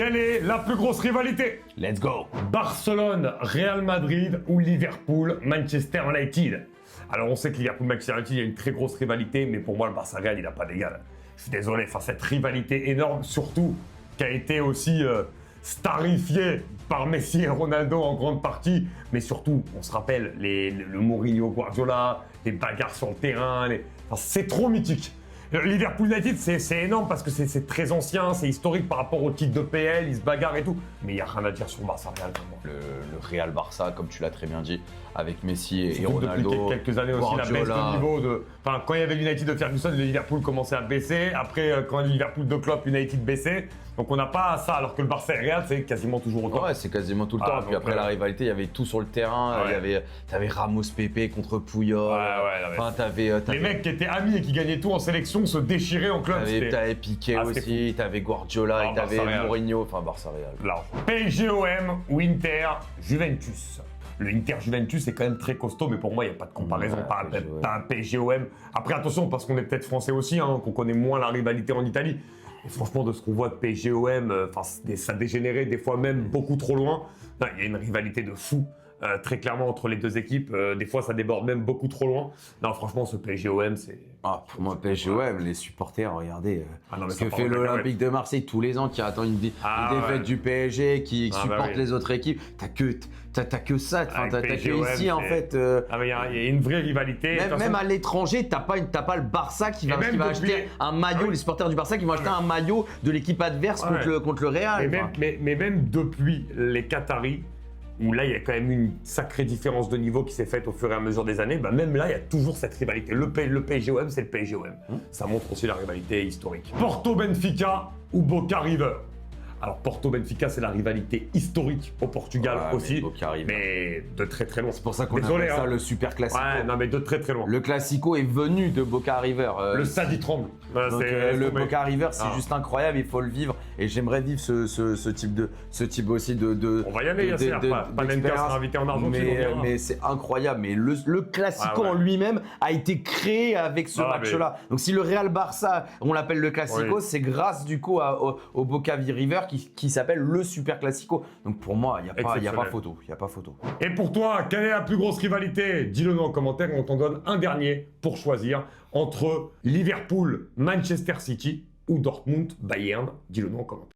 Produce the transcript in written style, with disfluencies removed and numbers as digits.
Quelle est la plus grosse rivalité? Let's go. Barcelone, Real Madrid ou Liverpool, Manchester United? Alors on sait que Liverpool-Manchester United, il y a une très grosse rivalité, mais pour moi le Barça-Real, il n'a pas d'égal. Je suis désolé, cette rivalité énorme, surtout qui a été aussi starifiée par Messi et Ronaldo en grande partie, mais surtout, on se rappelle, le Mourinho-Guardiola, les bagarres sur le terrain, c'est trop mythique. Liverpool United, c'est énorme parce que c'est très ancien, c'est historique par rapport au titre de PL, ils se bagarrent et tout. Mais il n'y a rien à dire sur le Barça Real. Le Real Barça, comme tu l'as très bien dit, avec Messi et Ronaldo. Depuis quelques années aussi, Guardiola. la baisse de niveau de. Enfin, quand il y avait l'United de Ferguson, le Liverpool commençait à baisser. Après, quand le Liverpool de Klopp, United baissait. Donc on n'a pas ça, alors que le Barça et Real, c'est quasiment toujours autant. Ouais, c'est quasiment tout le temps. Puis après la rivalité, il y avait tout sur le terrain. Ouais. T'avais Ramos Pepe contre Puyol. Enfin, les mecs qui étaient amis et qui gagnaient tout en sélection se déchiraient en club. T'avais Piqué aussi, t'avais Guardiola, t'avais Mourinho, enfin Barça Real. Large. PSG-OM ou Inter-Juventus? Le Inter-Juventus est quand même très costaud, mais pour moi, il n'y a pas de comparaison. Pas un PSG-OM. Après, attention, parce qu'on est peut-être français aussi, qu'on connaît moins la rivalité en Italie. Et franchement, de ce qu'on voit de PSG-OM, ça dégénérait des fois même beaucoup trop loin. Il y a une rivalité de fou. Très clairement entre les deux équipes, des fois ça déborde même beaucoup trop loin. Non, franchement, ce PSG-OM, c'est... Ah, pour moi, PSG-OM, les supporters, regardez ce que fait l'Olympique de Marseille tous les ans, qui attend une défaite du PSG, qui supporte les autres équipes. T'as que ça, t'as que ici en fait. Mais il y a une vraie rivalité. Même à l'étranger, t'as pas le Barça qui va acheter un maillot, les supporters du Barça qui vont acheter un maillot de l'équipe adverse contre le Real. Mais même depuis les Qataris, où là, il y a quand même une sacrée différence de niveau qui s'est faite au fur et à mesure des années, même là, il y a toujours cette rivalité. Le PSG-OM, c'est le PSG-OM. Ça montre aussi la rivalité historique. Porto-Benfica ou Boca-River? Alors, Porto-Benfica, c'est la rivalité historique au Portugal aussi, mais de très très loin. C'est pour ça qu'on appelle ça le Super Classico. Ouais, non, mais de très très loin. Le Classico est venu de Boca River. Le stade, il tremble. Donc, le Boca River, c'est juste incroyable, il faut le vivre. Et j'aimerais vivre ce type aussi de. On va y aller, Yasser. Panenka sera invité en Argentine. Mais c'est incroyable. Mais le Classico en lui-même a été créé avec ce match-là. Donc, si le Real Barça, on l'appelle le Classico, c'est grâce du coup au Boca River qui s'appelle le Super Classico. Donc pour moi, il n'y a pas photo. Et pour toi, quelle est la plus grosse rivalité? Dis-le nous en commentaire, on t'en donne un dernier pour choisir entre Liverpool, Manchester City ou Dortmund, Bayern. Dis-le nous en commentaire.